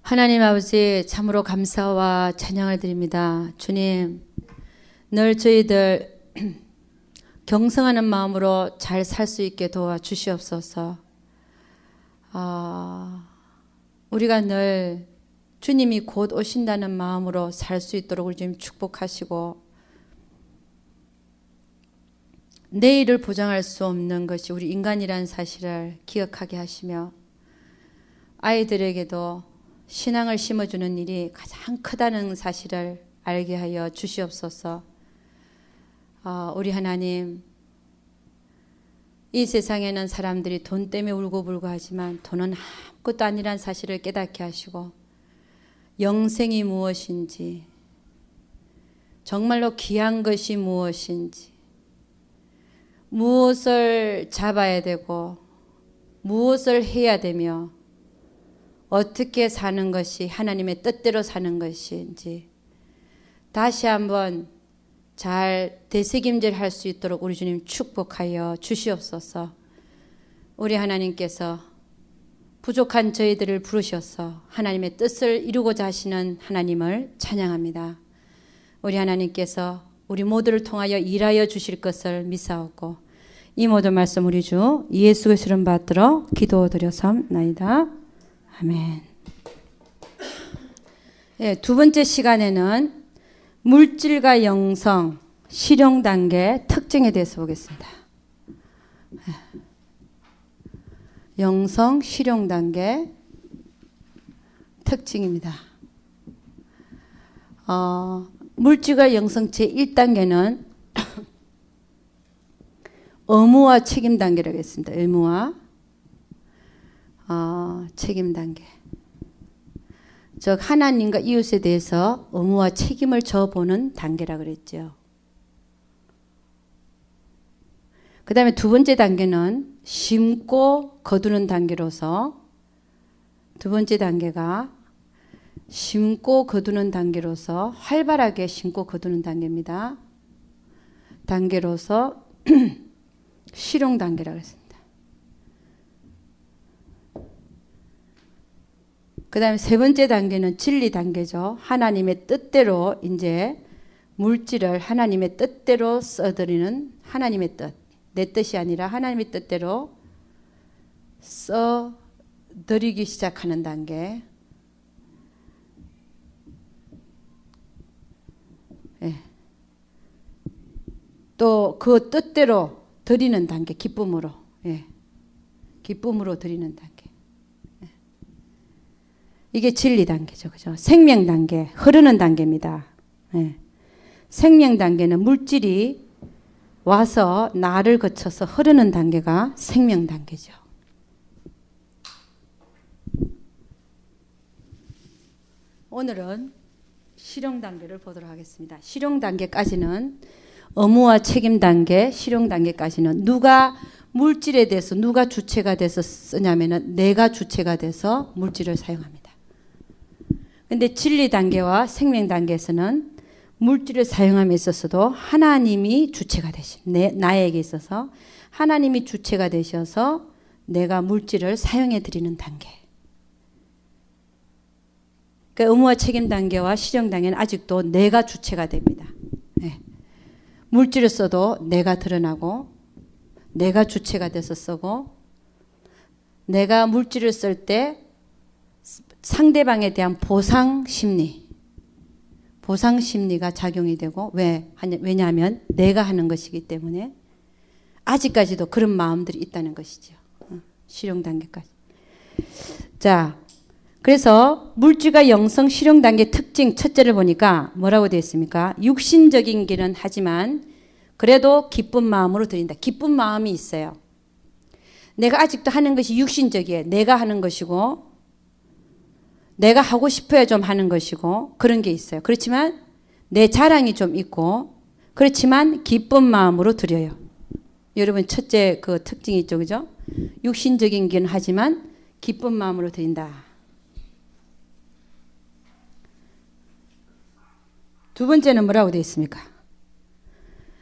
하나님 아버지 참으로 감사와 찬양을 드립니다. 주님, 늘 저희들 경성하는 마음으로 잘 살 수 있게 도와주시옵소서. 우리가 늘 주님이 곧 오신다는 마음으로 살 수 있도록 우리 주님 축복하시고, 내일을 보장할 수 없는 것이 우리 인간이라는 사실을 기억하게 하시며, 아이들에게도 신앙을 심어주는 일이 가장 크다는 사실을 알게 하여 주시옵소서. 우리 하나님, 이 세상에는 사람들이 돈 때문에 울고불고 하지만 돈은 아무것도 아니라는 사실을 깨닫게 하시고, 영생이 무엇인지, 정말로 귀한 것이 무엇인지, 무엇을 잡아야 되고 무엇을 해야 되며 어떻게 사는 것이 하나님의 뜻대로 사는 것인지 다시 한번 잘 되새김질할 수 있도록 우리 주님 축복하여 주시옵소서. 우리 하나님께서 부족한 저희들을 부르셔서 하나님의 뜻을 이루고자 하시는 하나님을 찬양합니다. 우리 하나님께서 우리 모두를 통하여 일하여 주실 것을 믿사오고, 이 모든 말씀 우리 주 예수 그리스도를 받들어 기도드렸사옵나이다. 아멘. 네, 두 번째 시간에는 물질과 영성, 실용 단계 특징에 대해서 보겠습니다. 영성, 실용 단계 특징입니다. 물질과 영성 제1단계는 의무와 책임 단계라고 했습니다. 의무와 책임 단계. 즉 하나님과 이웃에 대해서 의무와 책임을 져보는 단계라고 그랬죠. 그 다음에 두 번째 단계는 심고 거두는 단계로서, 두 번째 단계가 심고 거두는 단계로서 활발하게 심고 거두는 단계입니다. 단계로서 실용 단계라고 했습니다. 그 다음에 세 번째 단계는 진리 단계죠. 하나님의 뜻대로 이제 물질을 하나님의 뜻대로 써드리는 하나님의 뜻. 내 뜻이 아니라 하나님의 뜻대로 써드리기 시작하는 단계. 예. 또 그 뜻대로 드리는 단계, 기쁨으로. 예. 기쁨으로 드리는 단계. 이게 진리 단계죠. 그죠? 생명 단계, 흐르는 단계입니다. 예. 생명 단계는 물질이 와서 나를 거쳐서 흐르는 단계가 생명 단계죠. 오늘은 실용 단계를 보도록 하겠습니다. 실용 단계까지는 의무와 책임 단계, 실용 단계까지는 누가 물질에 대해서 누가 주체가 돼서 쓰냐면은 내가 주체가 돼서 물질을 사용합니다. 근데 진리 단계와 생명 단계에서는 물질을 사용함에 있어서도 하나님이 주체가 되신, 나에게 있어서 하나님이 주체가 되셔서 내가 물질을 사용해 드리는 단계. 그러니까 의무와 책임 단계와 실용 단계는 아직도 내가 주체가 됩니다. 네. 물질을 써도 내가 드러나고 내가 주체가 돼서 쓰고, 내가 물질을 쓸 때 상대방에 대한 보상 심리가 작용이 되고, 왜냐하면 내가 하는 것이기 때문에 아직까지도 그런 마음들이 있다는 것이죠. 실용 단계까지. 자, 그래서 물질과 영성 실용 단계 특징 첫째를 보니까 뭐라고 되어 있습니까? 육신적인 길은 하지만 그래도 기쁜 마음으로 드린다. 기쁜 마음이 있어요. 내가 아직도 하는 것이 육신적이에요. 내가 하는 것이고 내가 하고 싶어야 좀 하는 것이고 그런 게 있어요. 그렇지만 내 자랑이 좀 있고, 그렇지만 기쁜 마음으로 드려요. 여러분 첫째 그 특징이 있죠. 그죠? 육신적인 길은 하지만 기쁜 마음으로 드린다. 두 번째는 뭐라고 되어 있습니까?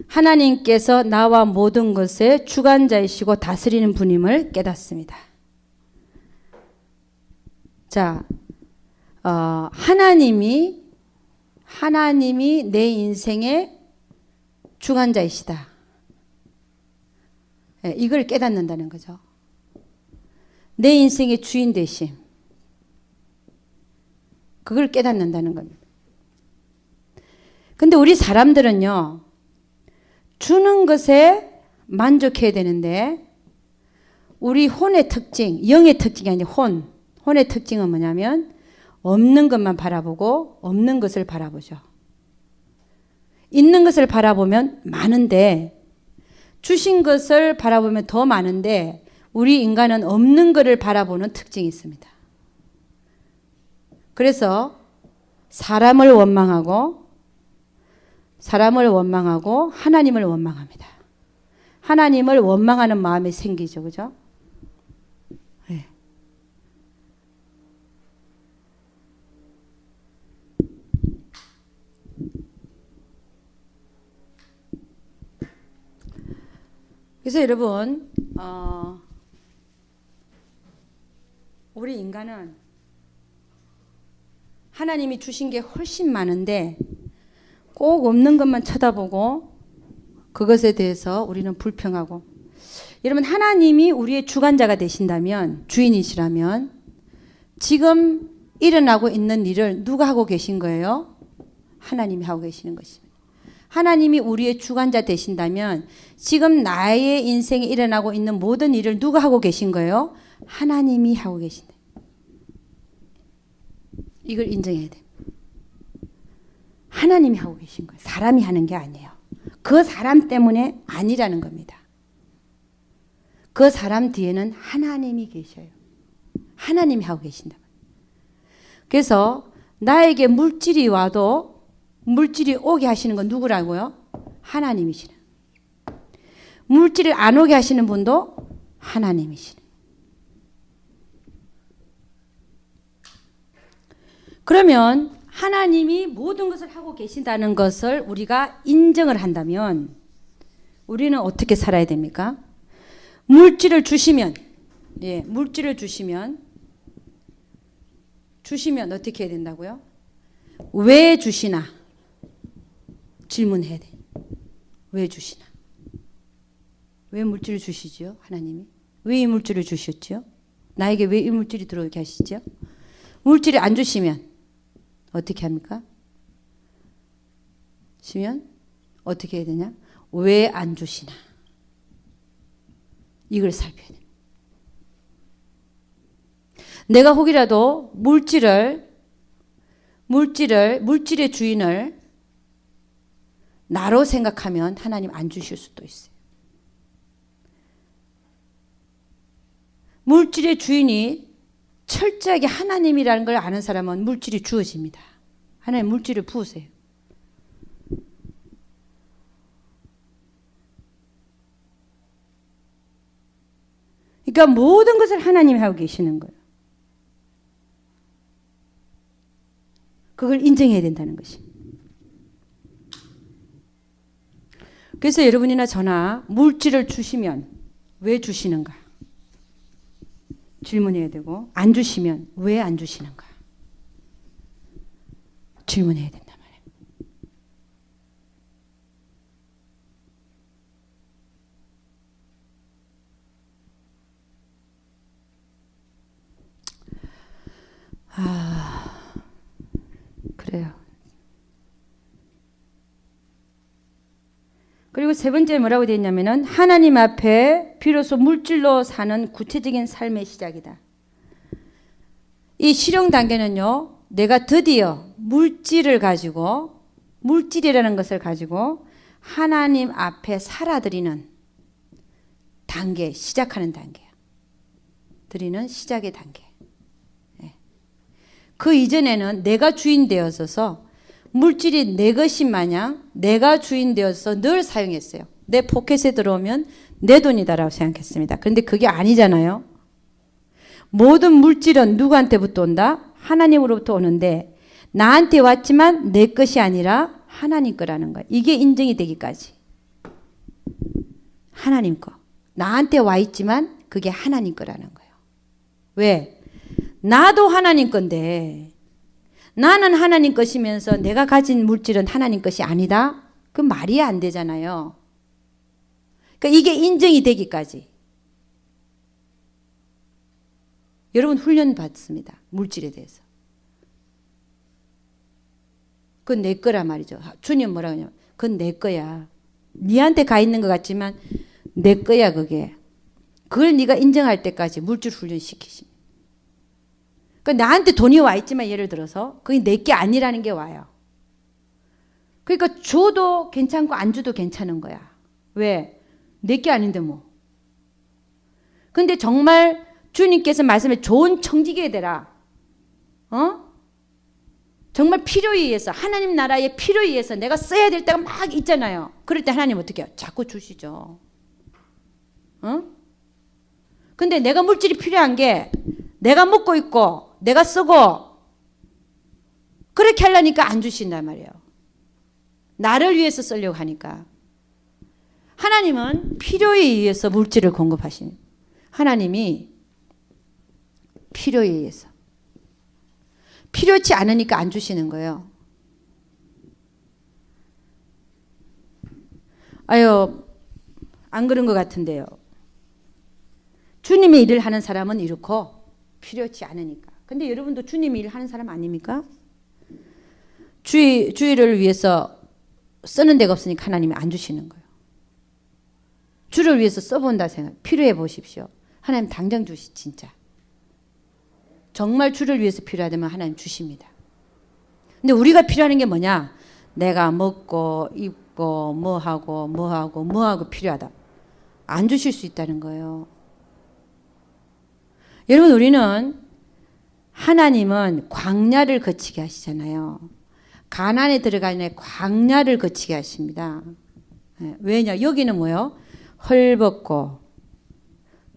하나님께서 나와 모든 것의 주관자이시고 다스리는 분임을 깨닫습니다. 자, 하나님이 내 인생의 주관자이시다. 예, 이걸 깨닫는다는 거죠. 내 인생의 주인 되심. 그걸 깨닫는다는 겁니다. 근데 우리 사람들은요, 주는 것에 만족해야 되는데, 우리 혼의 특징, 영의 특징이 아니라 혼의 특징은 뭐냐면, 없는 것만 바라보고, 없는 것을 바라보죠. 있는 것을 바라보면 많은데, 주신 것을 바라보면 더 많은데, 우리 인간은 없는 것을 바라보는 특징이 있습니다. 그래서 사람을 원망하고 하나님을 원망합니다. 하나님을 원망하는 마음이 생기죠. 그죠? 네. 그래서 여러분, 우리 인간은 하나님이 주신 게 훨씬 많은데 꼭 없는 것만 쳐다보고 그것에 대해서 우리는 불평하고. 여러분, 하나님이 우리의 주관자가 되신다면, 주인이시라면 지금 일어나고 있는 일을 누가 하고 계신 거예요? 하나님이 하고 계시는 것입니다. 하나님이 우리의 주관자 되신다면 지금 나의 인생에 일어나고 있는 모든 일을 누가 하고 계신 거예요? 하나님이 하고 계신다. 이걸 인정해야 돼. 하나님이 하고 계신 거예요. 사람이 하는 게 아니에요. 그 사람 때문에 아니라는 겁니다. 그 사람 뒤에는 하나님이 계셔요. 하나님이 하고 계신다. 그래서 나에게 물질이 와도 물질이 오게 하시는 건 누구라고요? 하나님이시네. 물질을 안 오게 하시는 분도 하나님이시네. 그러면 하나님이 모든 것을 하고 계신다는 것을 우리가 인정을 한다면 우리는 어떻게 살아야 됩니까? 물질을 주시면 어떻게 해야 된다고요? 왜 주시나? 질문해야 돼. 왜 주시나? 왜 물질을 주시죠? 하나님이? 왜 이 물질을 주셨죠? 나에게 왜 이 물질이 들어오게 하시죠? 물질을 안 주시면 어떻게 합니까? 주시면 어떻게 해야 되냐? 왜 안 주시나? 이걸 살펴야 돼. 내가 혹이라도 물질의 주인을 나로 생각하면 하나님 안 주실 수도 있어요. 물질의 주인이 철저하게 하나님이라는 걸 아는 사람은 물질이 주어집니다. 하나님 물질을 부으세요. 그러니까 모든 것을 하나님이 하고 계시는 거예요. 그걸 인정해야 된다는 것이. 그래서 여러분이나 저나 물질을 주시면 왜 주시는가? 질문해야 되고, 안 주시면 왜 안 주시는가? 질문해야 된단 말이에요. 그래요. 그리고 세 번째 뭐라고 되어 있냐면은 하나님 앞에 비로소 물질로 사는 구체적인 삶의 시작이다. 이 실용 단계는요, 내가 드디어 물질이라는 것을 가지고 하나님 앞에 살아드리는 단계, 시작하는 단계야. 드리는 시작의 단계. 그 이전에는 내가 주인 되어서서 물질이 내 것인 마냥 내가 주인 되어서 늘 사용했어요. 내 포켓에 들어오면 내 돈이다라고 생각했습니다. 그런데 그게 아니잖아요. 모든 물질은 누구한테부터 온다? 하나님으로부터 오는데 나한테 왔지만 내 것이 아니라 하나님 거라는 거예요. 이게 인정이 되기까지. 하나님 거. 나한테 와 있지만 그게 하나님 거라는 거예요. 왜? 나도 하나님 건데 나는 하나님 것이면서 내가 가진 물질은 하나님 것이 아니다? 그 말이 안 되잖아요. 그러니까 이게 인정이 되기까지. 여러분 훈련 받습니다. 물질에 대해서. 그건 내 거라 말이죠. 주님 뭐라고 하냐면 그건 내 거야. 니한테 가 있는 것 같지만 내 거야 그게. 그걸 네가 인정할 때까지 물질 훈련 시키십니다. 그러니까 나한테 돈이 와 있지만 예를 들어서 그게 내 게 아니라는 게 와요. 그러니까 줘도 괜찮고 안 줘도 괜찮은 거야. 왜? 내 게 아닌데 뭐. 근데 정말 주님께서 말씀해 좋은 청지기가 되라. 정말 필요에 의해서 하나님 나라의 필요에 의해서 내가 써야 될 때가 막 있잖아요. 그럴 때 하나님 어떻게 해요? 자꾸 주시죠. 근데 내가 물질이 필요한 게 내가 먹고 있고 내가 쓰고 그렇게 하려니까 안 주신단 말이에요. 나를 위해서 쓰려고 하니까. 하나님은 필요에 의해서 물질을 공급하시는. 하나님이 필요에 의해서. 필요치 않으니까 안 주시는 거예요. 아유, 안 그런 것 같은데요. 주님의 일을 하는 사람은 이렇고 필요치 않으니까. 근데 여러분도 주님의 일을 하는 사람 아닙니까? 주의를 위해서 쓰는 데가 없으니까 하나님이 안 주시는 거예요. 주를 위해서 써본다 생각. 필요해 보십시오. 하나님 당장 주시 진짜. 정말 주를 위해서 필요하다면 하나님 주십니다. 근데 우리가 필요한 게 뭐냐? 내가 먹고 입고 뭐하고 필요하다. 안 주실 수 있다는 거예요. 여러분 우리는 하나님은 광야를 거치게 하시잖아요. 가나안에 들어가는 광야를 거치게 하십니다. 왜냐? 여기는 뭐요? 헐벗고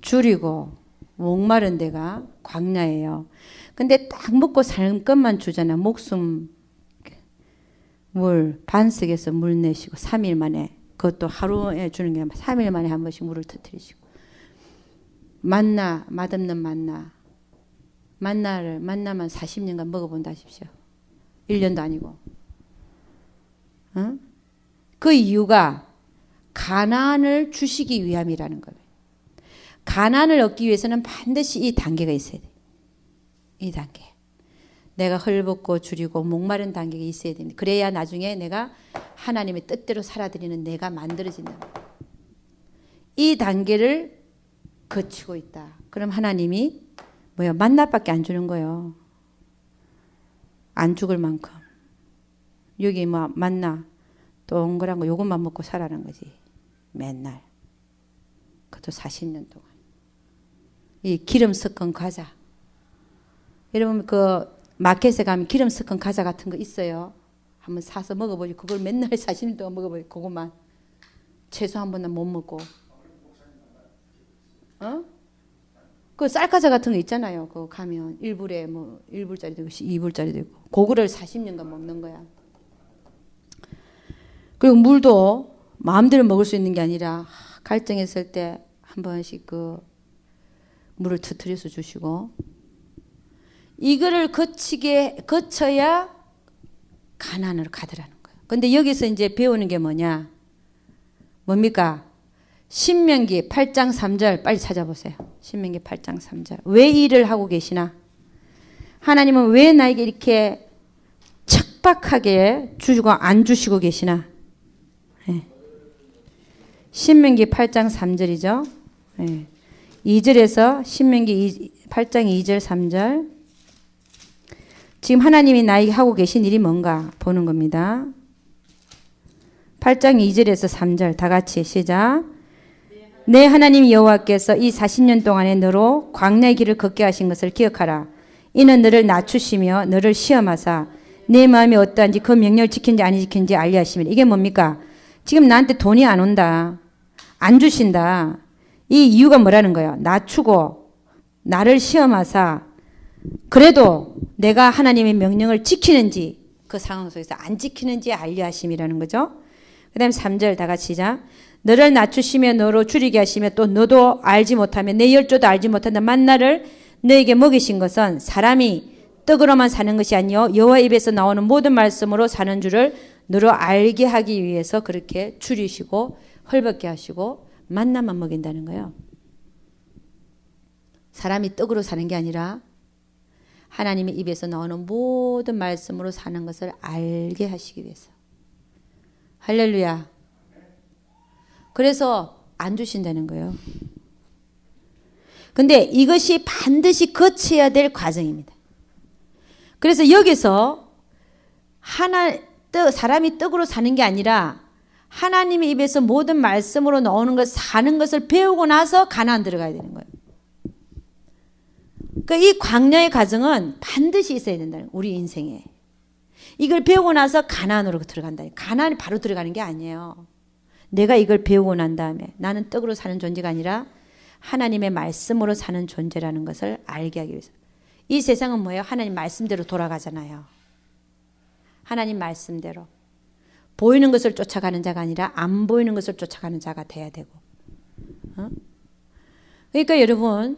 줄이고 목마른 데가 광야예요. 근데 딱 먹고 살 것만 주잖아. 목숨 물 반석에서 물 내시고 3일 만에 그것도 하루에 주는 게 3일 만에 한 번씩 물을 터뜨리시고 만나 맛없는 만나만 40년간 먹어본다 하십시오. 1년도 아니고. 그 이유가 가나안을 주시기 위함이라는 거예요. 가나안을 얻기 위해서는 반드시 이 단계가 있어야 돼. 이 단계. 내가 헐벗고 줄이고 목마른 단계가 있어야 됩니다. 그래야 나중에 내가 하나님의 뜻대로 살아드리는 내가 만들어진다. 이 단계를 거치고 있다. 그럼 하나님이 뭐야? 만나밖에 안 주는 거예요. 안 죽을 만큼. 여기 뭐 만나 동그란 거 요것만 먹고 살아라는 거지. 맨날. 그것도 40년 동안. 이 기름 섞은 과자. 여러분 그 마켓에 가면 기름 섞은 과자 같은 거 있어요. 한번 사서 먹어보지. 그걸 맨날 40년 동안 먹어보지. 그것만. 채소 한 번은 못 먹고. 그 쌀과자 같은 거 있잖아요. 그거 가면 1불에 뭐 1불짜리도 있고 2불짜리도 있고. 그거를 40년간 먹는 거야. 그리고 물도 마음대로 먹을 수 있는 게 아니라 갈증했을 때 한 번씩 그 물을 터뜨려서 주시고 이거를 거쳐야 가나안으로 가더라는 거예요. 근데 여기서 이제 배우는 게 뭐냐? 뭡니까? 신명기 8장 3절 빨리 찾아보세요. 신명기 8장 3절. 왜 일을 하고 계시나? 하나님은 왜 나에게 이렇게 척박하게 주시고 안 주시고 계시나? 네. 신명기 8장 3절이죠. 네. 2절에서 신명기 8장 2절 3절. 지금 하나님이 나에게 하고 계신 일이 뭔가 보는 겁니다. 8장 2절에서 3절 다 같이 시작. 내 하나님 여호와께서 이 40년 동안에 너로 광야의 길을 걷게 하신 것을 기억하라. 이는 너를 낮추시며 너를 시험하사 내 마음이 어떠한지 그 명령을 지킨지 아니 지킨지 알려 하시면 이게 뭡니까? 지금 나한테 돈이 안 온다. 안 주신다. 이 이유가 뭐라는 거예요? 낮추고 나를 시험하사 그래도 내가 하나님의 명령을 지키는지 그 상황 속에서 안 지키는지 알려 하심이라는 거죠. 그 다음에 3절 다 같이 시작. 너를 낮추시며 너로 줄이게 하시며 또 너도 알지 못하며 내 열조도 알지 못한다 만나를 너에게 먹이신 것은 사람이 떡으로만 사는 것이 아니요 여호와 입에서 나오는 모든 말씀으로 사는 줄을 너로 알게 하기 위해서 그렇게 줄이시고 헐벗게 하시고 만나만 먹인다는 거예요. 사람이 떡으로 사는 게 아니라 하나님의 입에서 나오는 모든 말씀으로 사는 것을 알게 하시기 위해서. 할렐루야. 그래서 안 주신다는 거예요. 근데 이것이 반드시 거쳐야 될 과정입니다. 그래서 여기서 사람이 떡으로 사는 게 아니라 하나님의 입에서 모든 말씀으로 나오는 것 사는 것을 배우고 나서 가나안 들어가야 되는 거예요. 그러니까 이 광야의 과정은 반드시 있어야 된다는 거예요. 우리 인생에. 이걸 배우고 나서 가나안으로 들어간다. 가나안이 바로 들어가는 게 아니에요. 내가 이걸 배우고 난 다음에 나는 떡으로 사는 존재가 아니라 하나님의 말씀으로 사는 존재라는 것을 알게 하기 위해서. 이 세상은 뭐예요? 하나님 말씀대로 돌아가잖아요. 하나님 말씀대로. 보이는 것을 쫓아가는 자가 아니라 안 보이는 것을 쫓아가는 자가 돼야 되고. 그러니까 여러분,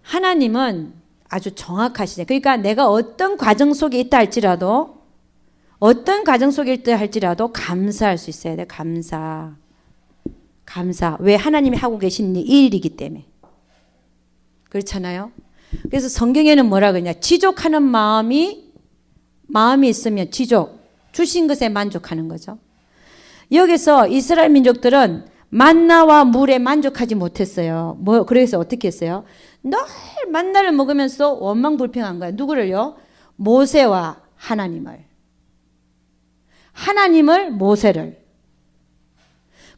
하나님은 아주 정확하시죠. 그러니까 내가 어떤 과정 속에 있다 할지라도 감사할 수 있어야 돼. 감사. 왜? 하나님이 하고 계신 이 일이기 때문에. 그렇잖아요. 그래서 성경에는 뭐라 그러냐. 지족하는 마음이 있으면 주신 것에 만족하는 거죠. 여기서 이스라엘 민족들은 만나와 물에 만족하지 못했어요. 그래서 어떻게 했어요? 늘 만나를 먹으면서 원망불평한 거예요. 누구를요? 모세와 하나님을 모세를.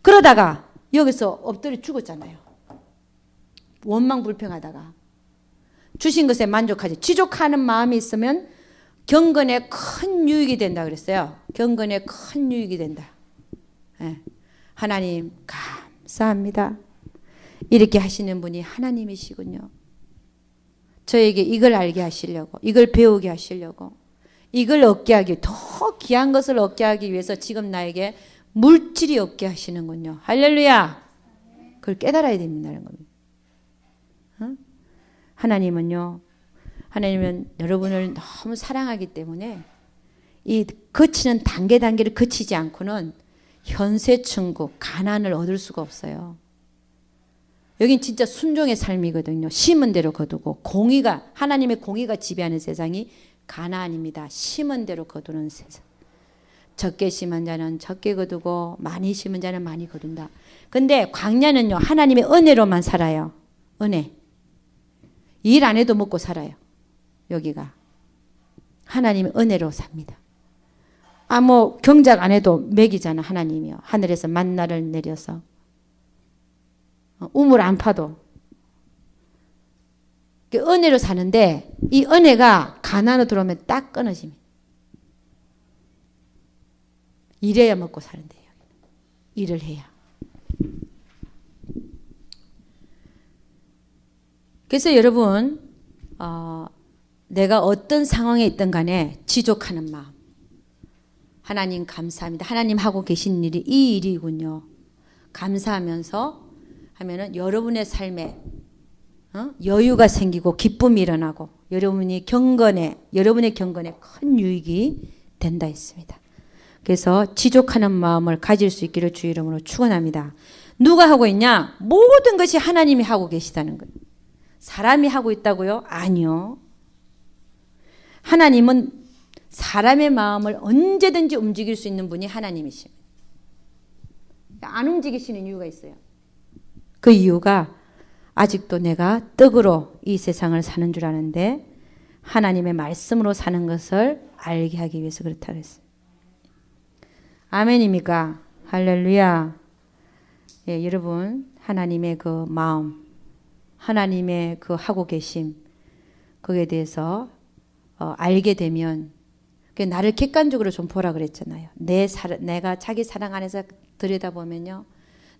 그러다가 여기서 엎드려 죽었잖아요. 원망불평하다가 주신 것에 만족하지. 지족하는 마음이 있으면 경건에 큰 유익이 된다 그랬어요. 경건에 큰 유익이 된다. 네. 하나님 감사합니다. 이렇게 하시는 분이 하나님이시군요. 저에게 이걸 알게 하시려고, 이걸 배우게 하시려고, 이걸 얻게 하기, 더 귀한 것을 얻게 하기 위해서 지금 나에게 물질이 얻게 하시는군요. 할렐루야. 그걸 깨달아야 된다는 겁니다. 하나님은 여러분을 너무 사랑하기 때문에 이 거치는 단계를 거치지 않고는 현세 천국, 가난을 얻을 수가 없어요. 여긴 진짜 순종의 삶이거든요. 심은 대로 거두고 하나님의 공의가 지배하는 세상이 가나안입니다. 심은 대로 거두는 세상. 적게 심은 자는 적게 거두고 많이 심은 자는 많이 거둔다. 근데 광야는요, 하나님의 은혜로만 살아요. 은혜. 일 안 해도 먹고 살아요. 여기가. 하나님의 은혜로 삽니다. 경작 안 해도 먹이잖아, 하나님이요. 하늘에서 만나를 내려서. 우물 안 파도. 은혜로 사는데 이 은혜가 가난으로 들어오면 딱 끊어집니다. 일해야 먹고 사는데요. 일을 해야. 그래서 여러분, 내가 어떤 상황에 있든 간에 지족하는 마음. 하나님 감사합니다. 하나님 하고 계신 일이 이 일이군요. 감사하면서 하면은 여러분의 삶에 여유가 생기고 기쁨이 일어나고 여러분의 경건에 큰 유익이 된다 했습니다. 그래서 지족하는 마음을 가질 수 있기를 주의 이름으로 축원합니다. 누가 하고 있냐? 모든 것이 하나님이 하고 계시다는 거예요. 사람이 하고 있다고요? 아니요. 하나님은 사람의 마음을 언제든지 움직일 수 있는 분이 하나님이십니다. 안 움직이시는 이유가 있어요. 그 이유가 아직도 내가 떡으로 이 세상을 사는 줄 아는데 하나님의 말씀으로 사는 것을 알게 하기 위해서 그렇다 그랬어요. 아멘입니까? 할렐루야. 예, 여러분, 하나님의 그 마음, 하나님의 그 하고 계심, 거기에 대해서 알게 되면 나를 객관적으로 좀 보라 그랬잖아요. 내가 자기 사랑 안에서 들여다보면요,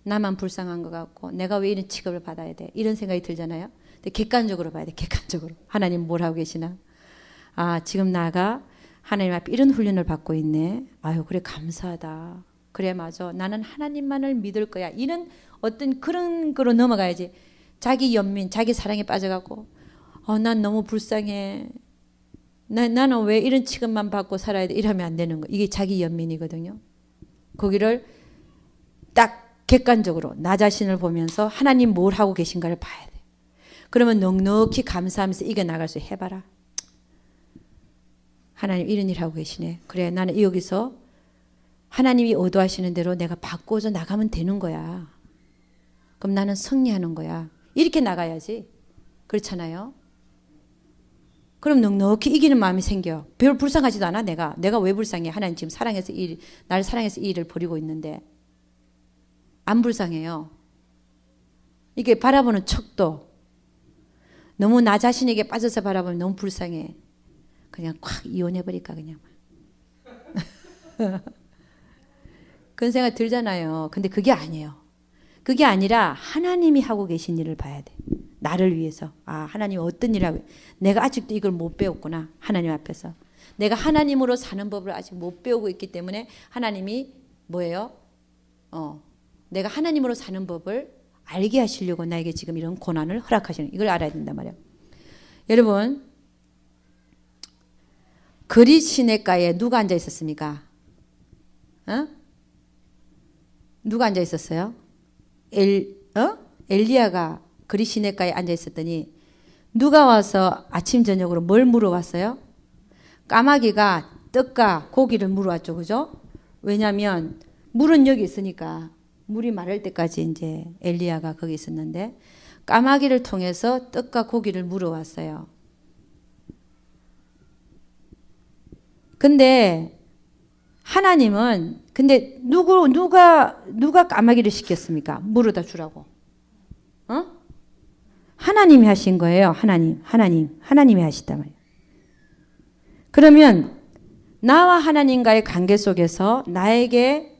나만 불쌍한 것 같고 내가 왜 이런 취급을 받아야 돼, 이런 생각이 들잖아요. 근데 객관적으로 봐야 돼. 객관적으로. 하나님 뭘 하고 계시나? 지금 나가 하나님 앞에 이런 훈련을 받고 있네. 아유, 그래, 감사하다. 그래, 맞아. 나는 하나님만을 믿을 거야. 이런 어떤 그런 거로 넘어가야지. 자기 연민, 자기 사랑에 빠져갖고 난 너무 불쌍해. 나는 왜 이런 취급만 받고 살아야 돼? 이러면 안 되는 거. 이게 자기 연민이거든요. 거기를 딱 객관적으로 나 자신을 보면서 하나님 뭘 하고 계신가를 봐야 돼. 그러면 넉넉히 감사하면서 이겨나갈 수 해봐라. 하나님 이런 일 하고 계시네. 그래 나는 여기서 하나님이 의도하시는 대로 내가 바꿔서 나가면 되는 거야. 그럼 나는 승리하는 거야. 이렇게 나가야지. 그렇잖아요. 그럼 넉넉히 이기는 마음이 생겨. 별 불쌍하지도 않아 내가 왜 불쌍해. 하나님 지금 사랑해서 날 사랑해서 이 일을 벌이고 있는데 안 불쌍해요. 이게 바라보는 척도 너무 나 자신에게 빠져서 바라보면 너무 불쌍해. 그냥 콱 이혼해버릴까 그냥. 그런 생각 들잖아요. 근데 그게 아니에요. 그게 아니라 하나님이 하고 계신 일을 봐야 돼. 나를 위해서. 아, 하나님 어떤 일을 하고 내가 아직도 이걸 못 배웠구나. 하나님 앞에서. 내가 하나님으로 사는 법을 아직 못 배우고 있기 때문에 하나님이 뭐예요? 내가 하나님으로 사는 법을 알게 하시려고 나에게 지금 이런 고난을 허락하시는 이걸 알아야 된단 말이에요. 여러분 그릿 시냇가에 누가 앉아 있었습니까? 누가 앉아 있었어요? 엘리야가 그릿 시냇가에 앉아 있었더니 누가 와서 아침 저녁으로 뭘 물어왔어요? 까마귀가 떡과 고기를 물어왔죠, 그죠? 왜냐하면 물은 여기 있으니까 물이 마를 때까지 이제 엘리야가 거기 있었는데 까마귀를 통해서 떡과 고기를 물어왔어요. 근데 하나님은 근데 누가 까마귀를 시켰습니까? 물어다 주라고. 하나님이 하신 거예요. 하나님이 하시단 말이에요. 그러면 나와 하나님과의 관계 속에서 나에게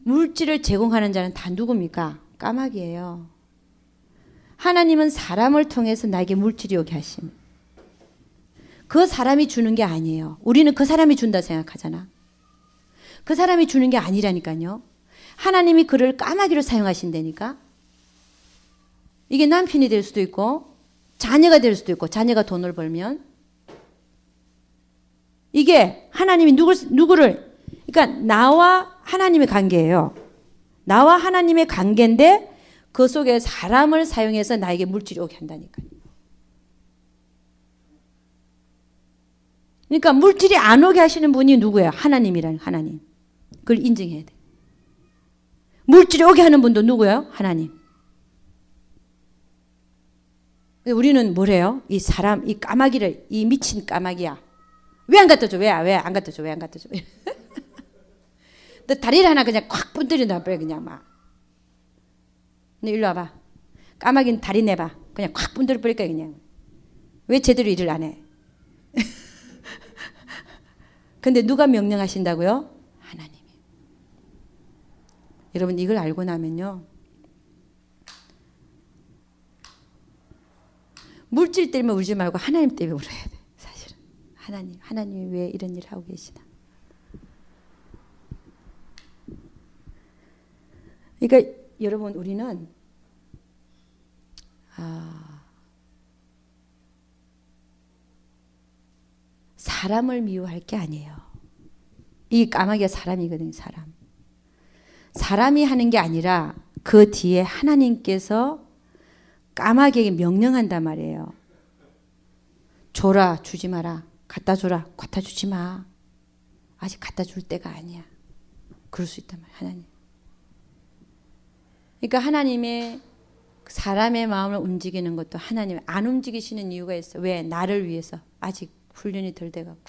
물질을 제공하는 자는 다 누굽니까? 까마귀예요. 하나님은 사람을 통해서 나에게 물질이 오게 하십니다. 그 사람이 주는 게 아니에요. 우리는 그 사람이 준다 생각하잖아. 그 사람이 주는 게 아니라니까요. 하나님이 그를 까마귀로 사용하신다니까. 이게 남편이 될 수도 있고 자녀가 될 수도 있고 자녀가 돈을 벌면 이게 하나님이 누구를 그러니까 나와 하나님의 관계예요. 나와 하나님의 관계인데 그 속에 사람을 사용해서 나에게 물질이 오게 한다니까요. 그러니까 물질이 안 오게 하시는 분이 누구예요? 하나님이라는 하나님. 그걸 인정해야 돼. 물질이 오게 하는 분도 누구예요? 하나님. 우리는 뭐래요? 이 사람, 이 까마귀를, 이 미친 까마귀야. 왜 안 갖다 줘? 왜 안 갖다 줘? 왜 안 갖다 줘? 너 다리를 하나 그냥 콱 분들인다 그래 그냥 막. 너 일로 와봐. 까마귀는 다리 내봐. 그냥 콱 분들 버릴까 그냥. 왜 제대로 일을 안 해? 근데 누가 명령하신다고요? 하나님이. 여러분 이걸 알고 나면요. 물질 때문에 울지 말고 하나님 때문에 울어야 돼. 사실은. 하나님이 왜 이런 일을 하고 계시나. 그러니까 여러분 우리는 사람을 미워할 게 아니에요. 이 까마귀가 사람이거든요. 사람이 하는 게 아니라 그 뒤에 하나님께서 까마귀에게 명령한단 말이에요. 줘라 주지 마라. 갖다 줘라 갖다 주지 마. 아직 갖다 줄 때가 아니야. 그럴 수 있단 말이에요. 하나님. 그러니까 하나님의 사람의 마음을 움직이는 것도 하나님 안 움직이시는 이유가 있어. 왜? 나를 위해서. 아직 훈련이 덜 돼갖고.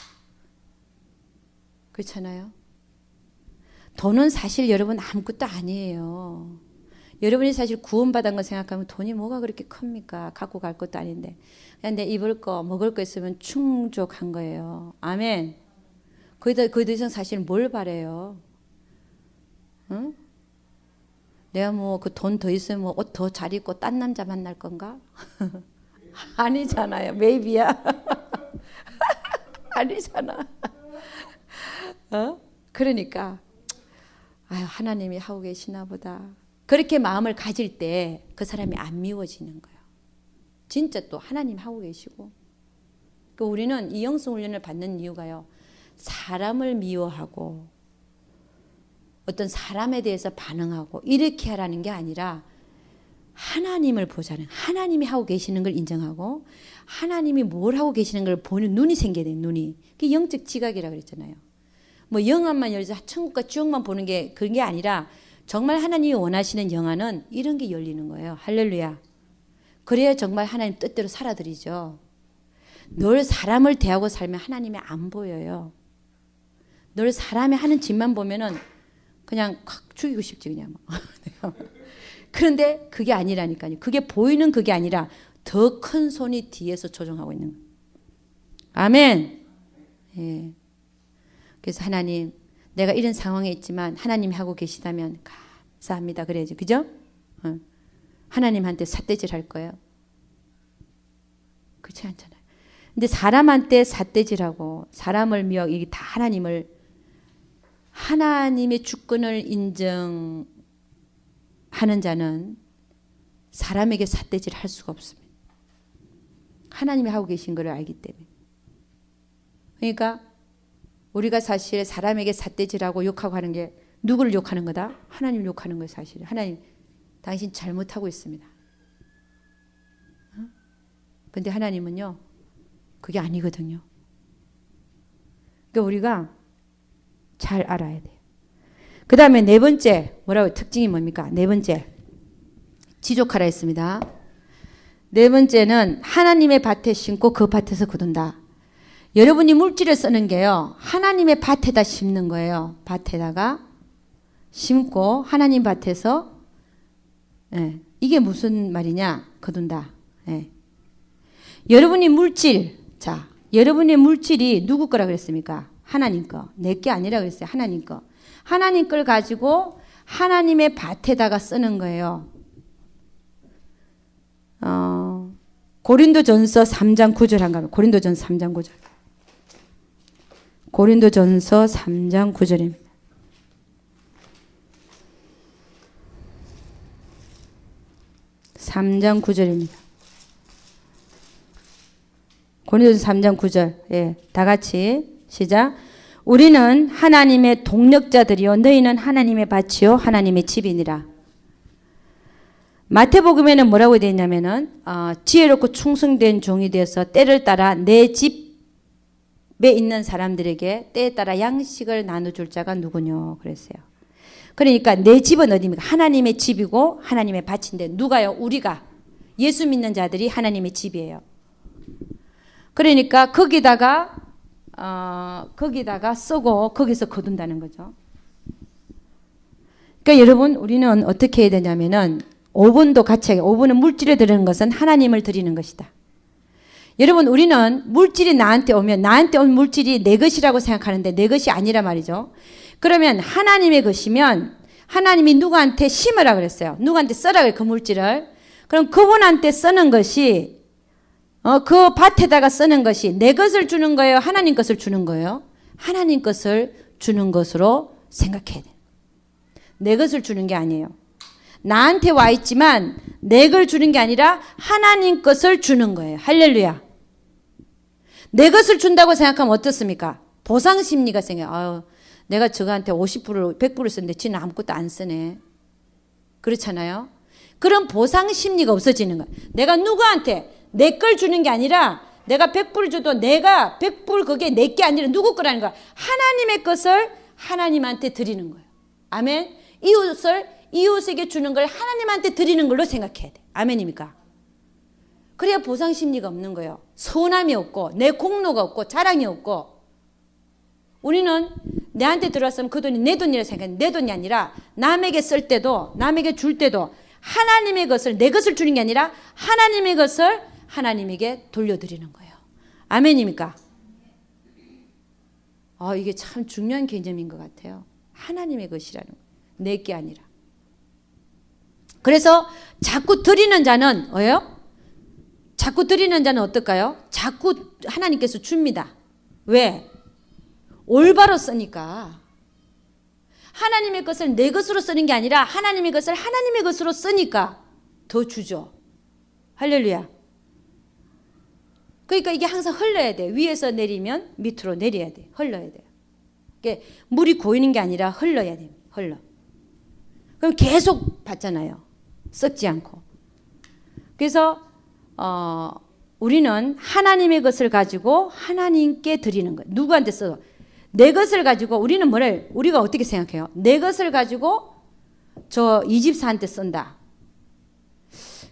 그렇잖아요. 돈은 사실 여러분 아무것도 아니에요. 여러분이 사실 구원받은 거 생각하면 돈이 뭐가 그렇게 큽니까? 갖고 갈 것도 아닌데. 그냥 내 입을 거 먹을 거 있으면 충족한 거예요. 아멘. 그 더 이상 사실 뭘 바래요? 응? 내가 뭐 그 돈 더 있으면 뭐 옷 더 잘 입고 딴 남자 만날 건가? 아니잖아요. maybe야. 아니잖아. 그러니까 하나님이 하고 계시나 보다. 그렇게 마음을 가질 때 그 사람이 안 미워지는 거예요. 진짜 또 하나님 하고 계시고. 그 우리는 이 영성 훈련을 받는 이유가요. 사람을 미워하고 어떤 사람에 대해서 반응하고 이렇게 하라는 게 아니라 하나님을 보자는, 하나님이 하고 계시는 걸 인정하고 하나님이 뭘 하고 계시는 걸 보는 눈이 생겨야 돼요. 눈이. 그게 영적 지각이라고 그랬잖아요. 뭐 영안만 열려서 천국과 지옥만 보는 게 그런 게 아니라 정말 하나님이 원하시는 영안은 이런 게 열리는 거예요. 할렐루야. 그래야 정말 하나님 뜻대로 살아드리죠. 늘 사람을 대하고 살면 하나님이 안 보여요. 늘 사람이 하는 짓만 보면은 그냥 확 죽이고 싶지 그냥. 그런데 그게 아니라니까요. 그게 보이는 그게 아니라 더 큰 손이 뒤에서 조종하고 있는 거예요. 아멘. 예. 그래서 하나님, 내가 이런 상황에 있지만 하나님이 하고 계시다면 감사합니다. 그래야지. 그죠? 하나님한테 삿대질 할 거예요. 그렇지 않잖아요. 근데 사람한테 삿대질하고 사람을 미워, 이게 다 하나님의 주권을 인정하는 자는 사람에게 삿대질 할 수가 없습니다. 하나님이 하고 계신 것을 알기 때문에. 그러니까 우리가 사실 사람에게 삿대질하고 욕하고 하는 게 누구를 욕하는 거다? 하나님을 욕하는 거예요, 사실. 하나님, 당신 잘못하고 있습니다. 그런데 하나님은요, 그게 아니거든요. 그러니까 우리가 잘 알아야 돼요. 그 다음에 네 번째, 뭐라고 특징이 뭡니까? 네 번째, 지족하라 했습니다. 네 번째는 하나님의 밭에 심고 그 밭에서 거둔다. 여러분이 물질을 쓰는 게요, 하나님의 밭에다 심는 거예요. 밭에다가 심고 하나님 밭에서, 예, 이게 무슨 말이냐? 거둔다. 예. 여러분이 물질, 자, 여러분의 물질이 누구 거라 그랬습니까? 하나님 거. 내 게 아니라 그랬어요. 하나님 거. 하나님 걸 가지고 하나님의 밭에다가 쓰는 거예요. 고린도전서 3장 9절 한가면 고린도전서 3장 9절. 고린도전서 3장 9절입니다. (3장 9절입니다) 고린도전서 3장 9절. 예, 다 같이 시작. 우리는 하나님의 동력자들이요 너희는 하나님의 밭이요 하나님의 집이니라. 마태복음에는 뭐라고 되어 있냐면은 지혜롭고 충성된 종이 되어서 때를 따라 내 집에 있는 사람들에게 때에 따라 양식을 나눠줄 자가 누구뇨 그랬어요. 그러니까 내 집은 어디입니까? 하나님의 집이고 하나님의 밭인데 누가요? 우리가 예수 믿는 자들이 하나님의 집이에요. 그러니까 거기다가 쓰고 거기서 거둔다는 거죠. 그러니까 여러분 우리는 어떻게 해야 되냐면은 5분도 같이 하게. 5분은 물질에 드리는 것은 하나님을 드리는 것이다. 여러분 우리는 물질이 나한테 오면 나한테 온 물질이 내 것이라고 생각하는데 내 것이 아니라 말이죠. 그러면 하나님의 것이면 하나님이 누구한테 심으라 그랬어요. 누구한테 써라 그래요. 그 물질을. 그럼 그분한테 쓰는 것이 그 밭에다가 쓰는 것이 내 것을 주는 거예요? 하나님 것을 주는 거예요? 하나님 것을 주는 것으로 생각해야 돼요. 내 것을 주는 게 아니에요. 나한테 와 있지만 내 걸 주는 게 아니라 하나님 것을 주는 거예요. 할렐루야. 내 것을 준다고 생각하면 어떻습니까? 보상 심리가 생겨요. 내가 저거한테 50%, 100%를 썼는데 지는 아무것도 안 쓰네. 그렇잖아요. 그런 보상 심리가 없어지는 거예요. 내가 누구한테 내 걸 주는 게 아니라 내가 100불 줘도 내가 100불 그게 내 게 아니라 누구 거라는 거야. 하나님의 것을 하나님한테 드리는 거예요. 아멘. 이웃에게 주는 걸 하나님한테 드리는 걸로 생각해야 돼. 아멘입니까? 그래야 보상 심리가 없는 거예요. 서운함이 없고 내 공로가 없고 자랑이 없고. 우리는 내한테 들어왔으면 그 돈이 내 돈이라 생각해. 내 돈이 아니라 남에게 쓸 때도 남에게 줄 때도 하나님의 것을 내 것을 주는 게 아니라 하나님의 것을 하나님에게 돌려드리는 거예요. 아멘입니까? 이게 참 중요한 개념인 것 같아요. 하나님의 것이라는 거. 내 게 아니라. 그래서 자꾸 드리는 자는 뭐예요? 자꾸 드리는 자는 어떨까요? 자꾸 하나님께서 줍니다. 왜? 올바로 쓰니까. 하나님의 것을 내 것으로 쓰는 게 아니라 하나님의 것을 하나님의 것으로 쓰니까 더 주죠. 할렐루야. 그러니까 이게 항상 흘러야 돼. 위에서 내리면 밑으로 내려야 돼. 흘러야 돼요. 이게 물이 고이는 게 아니라 흘러야 돼요. 흘러. 그럼 계속 받잖아요. 썩지 않고. 그래서 우리는 하나님의 것을 가지고 하나님께 드리는 거예요. 누구한테 써? 내 것을 가지고 우리는 우리가 어떻게 생각해요? 내 것을 가지고 저 이 집사한테 쓴다.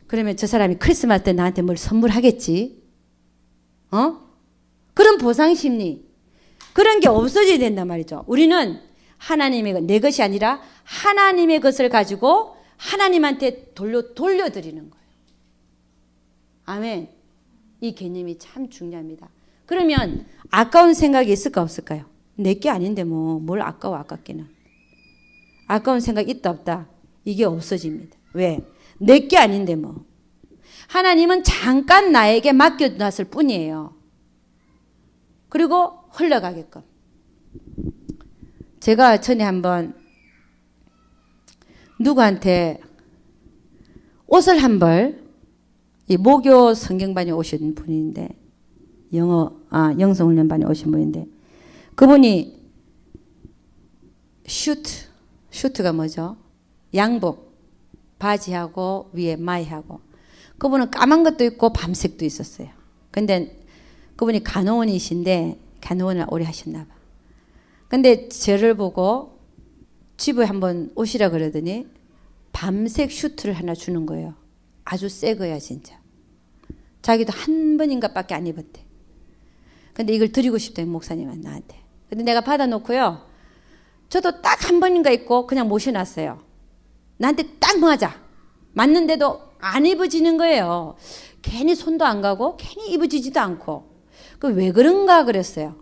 그러면 저 사람이 크리스마스 때 나한테 뭘 선물하겠지? 그런 보상심리, 그런 게 없어져야 된단 말이죠. 우리는 하나님의 내 것이 아니라 하나님의 것을 가지고 하나님한테 돌려드리는 거예요. 아멘. 이 개념이 참 중요합니다. 그러면 아까운 생각이 있을까 없을까요? 내 게 아닌데 뭘 아까워 아깝기는. 아까운 생각 있다 없다. 이게 없어집니다. 왜? 내 게 아닌데 뭐. 하나님은 잠깐 나에게 맡겨놨을 뿐이에요. 그리고 흘러가게끔. 제가 전에 한번 누구한테 옷을 한 벌, 이 모교 성경반에 오신 분인데, 영성훈련반에 오신 분인데, 그분이 슈트가 뭐죠? 양복, 바지하고 위에 마이하고. 그분은 까만 것도 있고 밤색도 있었어요. 근데 그분이 간호원이신데 간호원을 오래 하셨나 봐. 근데 저를 보고 집에 한번 오시라 그러더니 밤색 슈트를 하나 주는 거예요. 아주 새 거야 진짜. 자기도 한 번인가 밖에 안 입었대. 근데 이걸 드리고 싶대 목사님은 나한테. 근데 내가 받아놓고요. 저도 딱 한 번인가 입고 그냥 모셔놨어요. 나한테 딱 맞는데도 안 입어지는 거예요. 괜히 손도 안 가고 괜히 입어지지도 않고. 그 왜 그런가 그랬어요.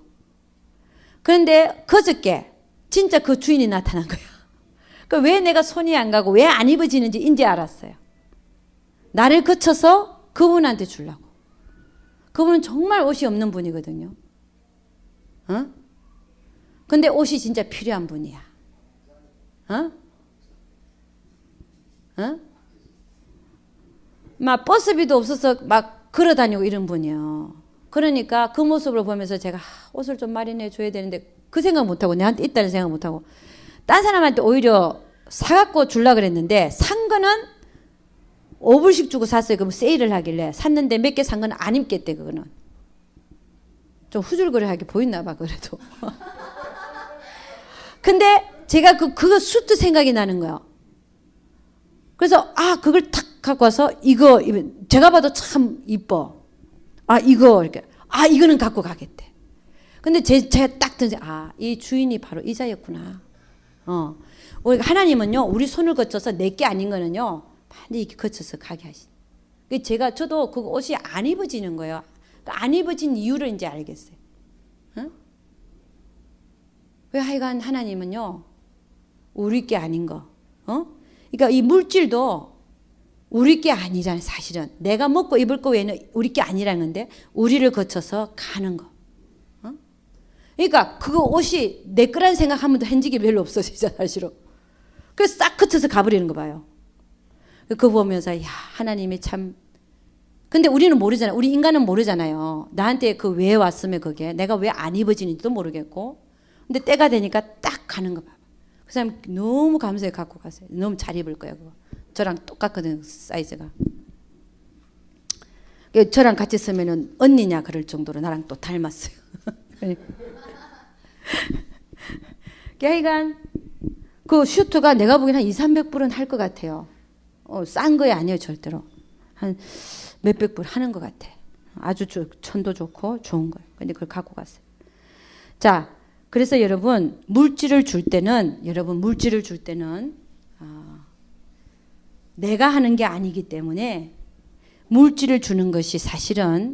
그런데 그저께 진짜 그 주인이 나타난 거야. 그 왜 내가 손이 안 가고 왜 안 입어지는지 이제 알았어요. 나를 거쳐서 그분한테 주려고. 그분은 정말 옷이 없는 분이거든요. 근데 옷이 진짜 필요한 분이야. 막 버스비도 없어서 막 걸어다니고 이런 분이요. 그러니까 그 모습을 보면서 제가 옷을 좀 마련해 줘야 되는데 그 생각 못하고 내한테 있다는 생각 못하고 딴 사람한테 오히려 사갖고 주려고 그랬는데 산 거는 5불씩 주고 샀어요. 그럼 세일을 하길래 샀는데 몇 개 산 건 안 입겠대. 그거는 좀 후줄거리하게 보였나 봐. 그래도 근데 제가 그거 수트 생각이 나는 거예요. 그래서 그걸 탁 갖고 와서 이거 제가 봐도 참 이뻐. 이거 이렇게 이거는 갖고 가겠대. 근데 제가 딱 던져 이 주인이 바로 이자였구나. 우리 하나님은요 우리 손을 거쳐서 내게 아닌 거는요 반드시 이렇게 거쳐서 가게 하신. 저도 그 옷이 안 입어지는 거예요. 안 입어진 이유를 이제 알겠어요. 왜 하여간 하나님은요 우리 게 아닌 거. 그러니까 이 물질도 우리 게 아니잖아요. 사실은 내가 먹고 입을 거 외에는 우리 게 아니라는 건데 우리를 거쳐서 가는 거. 그러니까 그거 옷이 내 거라는 생각하면 한 적이 별로 없어지잖아요. 사실은. 그래서 싹 거쳐서 가버리는 거 봐요. 그거 보면서 하나님이 참. 근데 우리는 모르잖아요. 우리 인간은 모르잖아요. 나한테 그 왜 왔으면 그게 내가 왜 안 입어지는지도 모르겠고. 근데 때가 되니까 딱 가는 거 봐. 그 사람 너무 감사히 갖고 가세요. 너무 잘 입을 거야 그거. 저랑 똑같거든 사이즈가. 저랑 같이 쓰면은 언니냐 그럴 정도로 나랑 또 닮았어요. 하여간 그 슈트가 내가 보기엔 한 200~300불은 할 것 같아요. 싼 거야 아니에요 절대로. 한 몇백 불 하는 것 같아. 아주 천도 좋고 좋은 거예요. 근데 그걸 갖고 갔어요. 자, 그래서 여러분 물질을 줄 때는 내가 하는 게 아니기 때문에 물질을 주는 것이 사실은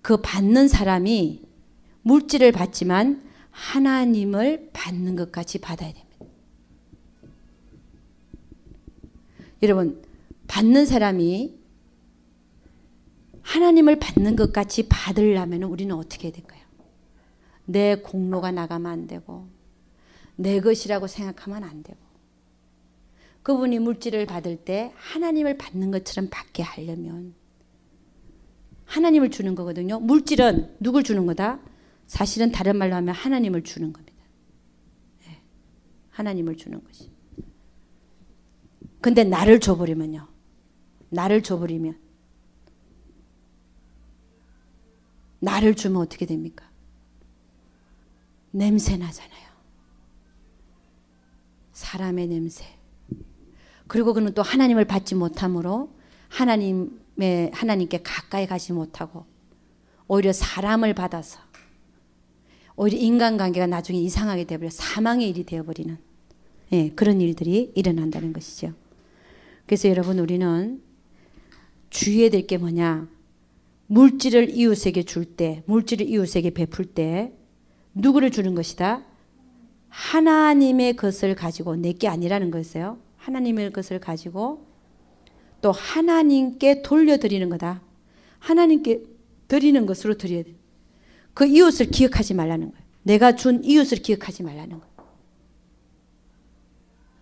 그 받는 사람이 물질을 받지만 하나님을 받는 것 같이 받아야 됩니다. 여러분 받는 사람이 하나님을 받는 것 같이 받으려면 우리는 어떻게 해야 될까요? 내 공로가 나가면 안 되고 내 것이라고 생각하면 안 되고 그분이 물질을 받을 때 하나님을 받는 것처럼 받게 하려면 하나님을 주는 거거든요. 물질은 누굴 주는 거다? 사실은 다른 말로 하면 하나님을 주는 겁니다. 네. 하나님을 주는 것이. 근데 나를 줘버리면요. 나를 줘버리면 나를 주면 어떻게 됩니까? 냄새 나잖아요. 사람의 냄새. 그리고 그는 또 하나님을 받지 못함으로 하나님께 가까이 가지 못하고 오히려 사람을 받아서 오히려 인간관계가 나중에 이상하게 되어버려 사망의 일이 되어버리는 그런 일들이 일어난다는 것이죠. 그래서 여러분 우리는 주의해야 될 게 뭐냐? 물질을 이웃에게 줄 때, 물질을 이웃에게 베풀 때 누구를 주는 것이다? 하나님의 것을 가지고 내게 아니라는 거였어요. 하나님의 것을 가지고 또 하나님께 돌려드리는 거다. 하나님께 드리는 것으로 드려야 돼. 그 이웃을 기억하지 말라는 거예요. 내가 준 이웃을 기억하지 말라는 거예요.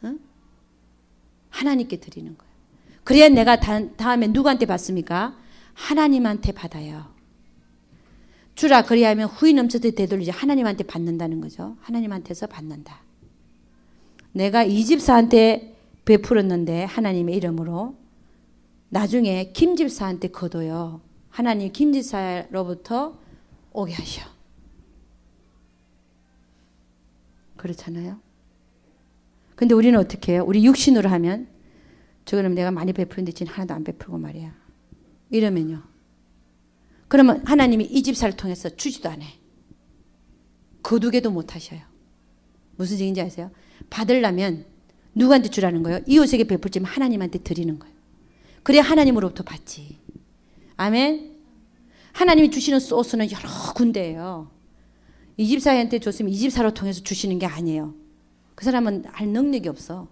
응? 하나님께 드리는 거예요. 그래야 내가 다음에 누구한테 받습니까? 하나님한테 받아요. 주라 그리하면 후이 넘쳐서 되돌리지. 하나님한테 받는다는 거죠. 하나님한테서 받는다. 내가 이 집사한테 베풀었는데 하나님의 이름으로 나중에 김 집사한테 거둬요. 하나님 김 집사로부터 오게 하셔. 그렇잖아요. 근데 우리는 어떻게 해요? 우리 육신으로 하면 저거는 내가 많이 베푸는데 지금 하나도 안 베풀고 말이야. 이러면요. 그러면 하나님이 이 집사를 통해서 주지도 않아요. 거두게도 못 하셔요. 무슨 얘기인지 아세요? 받으려면 누구한테 주라는 거예요? 이웃에게 베풀지만 하나님한테 드리는 거예요. 그래야 하나님으로부터 받지. 아멘. 하나님이 주시는 소스는 여러 군데예요. 이 집사한테 줬으면 이 집사로 통해서 주시는 게 아니에요. 그 사람은 할 능력이 없어.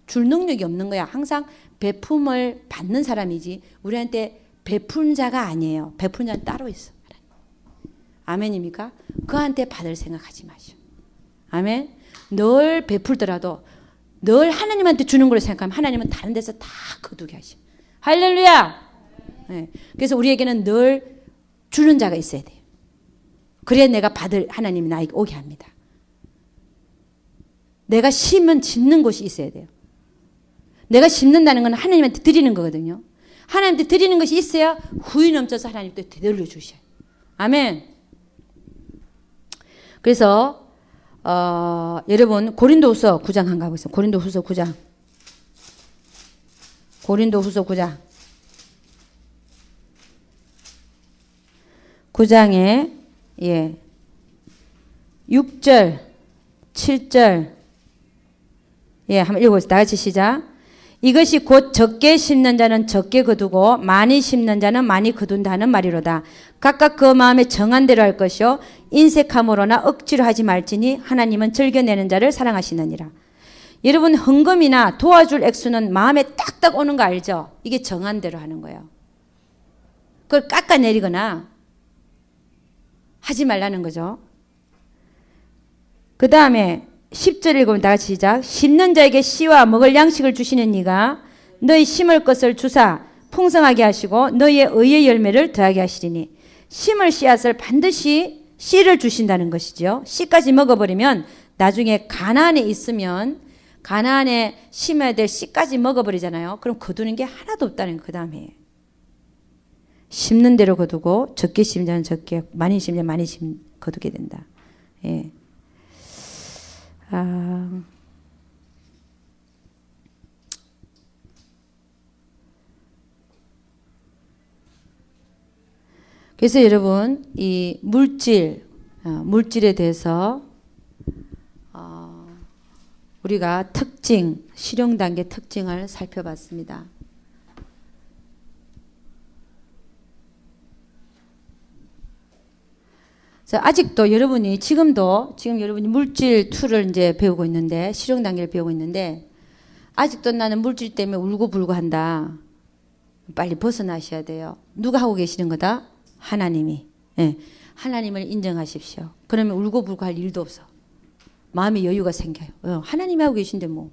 줄 능력이 없는 거야. 항상 베품을 받는 사람이지 우리한테 베푼 자가 아니에요. 베푼 자는 따로 있어. 아멘입니까? 그한테 받을 생각하지 마시오. 아멘. 늘 베풀더라도 늘 하나님한테 주는 걸 생각하면 하나님은 다른 데서 다 거두게 하셔. 할렐루야. 네. 그래서 우리에게는 늘 주는 자가 있어야 돼요. 그래야 내가 받을 하나님이 나에게 오게 합니다. 내가 심은 짓는 곳이 있어야 돼요. 내가 심는다는 건 하나님한테 드리는 거거든요. 하나님한테 드리는 것이 있어야 후이 넘쳐서 하나님께 되돌려 주셔요. 아멘. 그래서 여러분 고린도후서 9장 한번 가보겠습니다. 고린도후서 9장. 고린도후서 9장. 9장에 6절, 7절 한번 읽어보세요. 다 같이 시작. 이것이 곧 적게 심는 자는 적게 거두고 많이 심는 자는 많이 거둔다 하는 말이로다. 각각 그 마음에 정한 대로 할 것이요 인색함으로나 억지로 하지 말지니 하나님은 즐겨내는 자를 사랑하시느니라. 여러분 헌금이나 도와줄 액수는 마음에 딱딱 오는 거 알죠? 이게 정한 대로 하는 거예요. 그걸 깎아내리거나 하지 말라는 거죠. 그 다음에 10절 읽으면 다 같이 시작. 심는 자에게 씨와 먹을 양식을 주시는 이가 너희 심을 것을 주사 풍성하게 하시고 너희의 의의 열매를 더하게 하시리니. 심을 씨앗을 반드시 씨를 주신다는 것이죠. 씨까지 먹어버리면 나중에 가나안에 있으면 가나안에 심어야 될 씨까지 먹어버리잖아요. 그럼 거두는 게 하나도 없다는 거. 그 다음에 심는 대로 거두고 적게 심는 자는 적게 많이 심는 자는 많이 거두게 된다. 예. 그래서 여러분 이 물질에 대해서 우리가 특징, 실용 단계 특징을 살펴봤습니다. 아직도 여러분이 지금 여러분이 물질 2를 이제 배우고 있는데 실용 단계를 배우고 있는데 아직도 나는 물질 때문에 울고불고 한다. 빨리 벗어나셔야 돼요. 누가 하고 계시는 거다? 하나님이. 예. 하나님을 인정하십시오. 그러면 울고불고 할 일도 없어. 마음의 여유가 생겨요. 하나님이 하고 계신데 뭐.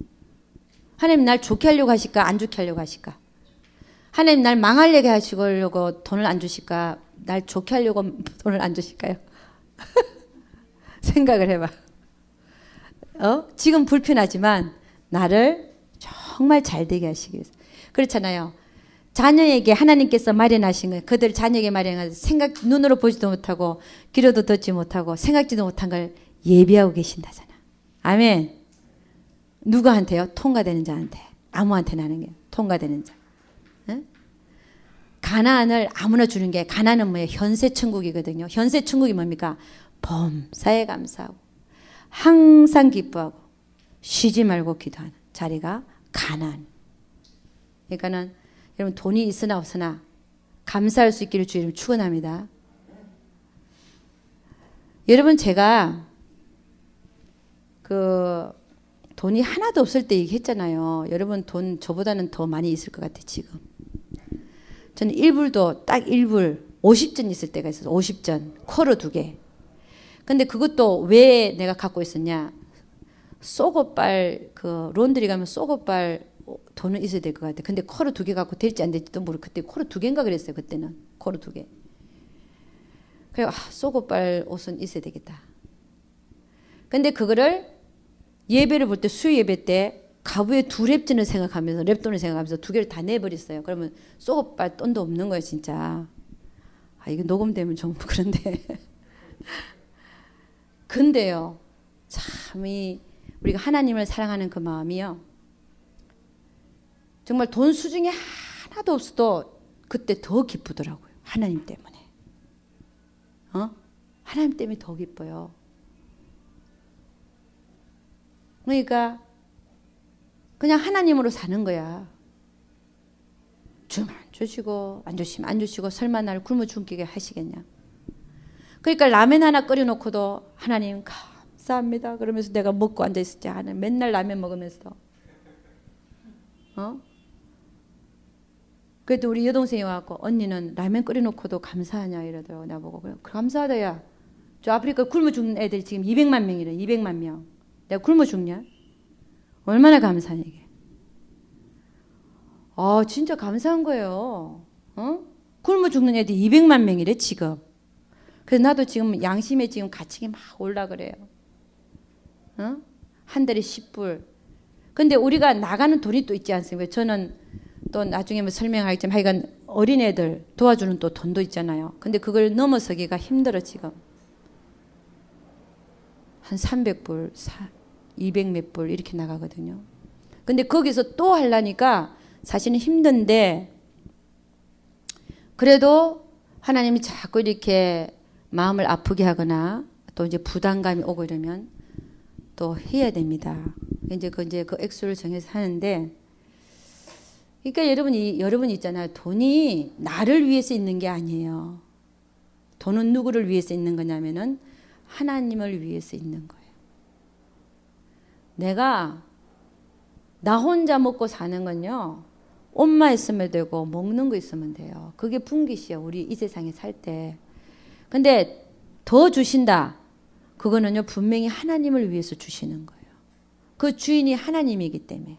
하나님 날 좋게 하려고 하실까? 안 좋게 하려고 하실까? 하나님 날 망하려고 하시려고 돈을 안 주실까? 날 좋게 하려고 돈을 안 주실까요? 생각을 해봐. 지금 불편하지만 나를 정말 잘 되게 하시기 위해서. 그렇잖아요. 자녀에게 하나님께서 마련하신 거예요. 그들 자녀에게 마련하신 눈으로 보지도 못하고 귀로도 듣지 못하고 생각지도 못한 걸 예비하고 계신다잖아. 아멘. 누구한테요? 통과되는 자한테. 아무한테나 하는 게 통과되는 자. 응? 가나안을 아무나 주는 게, 가나안은 뭐예요? 현세 천국이거든요. 현세 천국이 뭡니까? 범사에 감사하고 항상 기뻐하고 쉬지 말고 기도하는 자리가 가나안. 그러니까는 여러분 돈이 있으나 없으나 감사할 수 있기를 주의 이름 축원합니다. 여러분 제가 돈이 하나도 없을 때 얘기했잖아요. 여러분 돈 저보다는 더 많이 있을 것 같아 지금. 저는 1불도 딱 1불 50전 있을 때가 있어서 50전 쿼러 2개. 근데 그것도 왜 내가 갖고 있었냐? 쏘고빨 론드리 가면 쏘고빨 돈은 있어야 될 것 같아. 근데 쿼러 2개 갖고 될지 안 될지도 모르고 그때 쿼러 2개인가 그랬어요. 그때는 쿼러 2개. 그래서 쏘고빨 옷은 있어야 되겠다. 근데 그거를 예배를 볼 때 수요 예배 때 가부에 2랩전을 생각하면서 랩돈을 생각하면서 2개를 다 내버렸어요. 그러면 쏘고빨 돈도 없는 거예요 진짜. 이거 녹음되면 좀 그런데. 근데요 참 우리가 하나님을 사랑하는 그 마음이요 정말 돈 수중에 하나도 없어도 그때 더 기쁘더라고요. 하나님 때문에. 하나님 때문에 더 기뻐요. 그러니까 그냥 하나님으로 사는 거야. 주면 주시고 안 주시면 안 주시고 설마 날 굶어 죽게 하시겠냐. 그러니까 라면 하나 끓여놓고도 하나님 감사합니다 그러면서 내가 먹고 앉아있을 때 하나님 맨날 라면 먹으면서 그래도 우리 여동생이 와갖고 언니는 라면 끓여놓고도 감사하냐 이러더라고. 나보고 그래 감사하다 야. 저 아프리카 굶어 죽는 애들이 지금 200만 명이래. 200만 명. 내가 굶어 죽냐? 얼마나 감사하냐 이게. 진짜 감사한 거예요. 굶어 죽는 애들이 200만 명이래 지금. 그래서 나도 지금 양심에 지금 가치가 막 올라 그래요. 한 달에 10불. 근데 우리가 나가는 돈이 또 있지 않습니까? 저는 또 나중에 뭐 설명하겠지만 하여간 어린애들 도와주는 또 돈도 있잖아요. 근데 그걸 넘어서기가 힘들어 지금. 한 300불, 200 몇 불 이렇게 나가거든요. 근데 거기서 또 하려니까 사실은 힘든데 그래도 하나님이 자꾸 이렇게 마음을 아프게 하거나 또 이제 부담감이 오고 이러면 또 해야 됩니다. 이제 그 액수를 정해서 하는데 그러니까 여러분 있잖아요. 돈이 나를 위해서 있는 게 아니에요. 돈은 누구를 위해서 있는 거냐면은 하나님을 위해서 있는 거예요. 내가 나 혼자 먹고 사는 건요. 옷만 있으면 되고 먹는 거 있으면 돼요. 그게 분깃이에요. 우리 이 세상에 살 때. 근데 더 주신다. 그거는요. 분명히 하나님을 위해서 주시는 거예요. 그 주인이 하나님이기 때문에.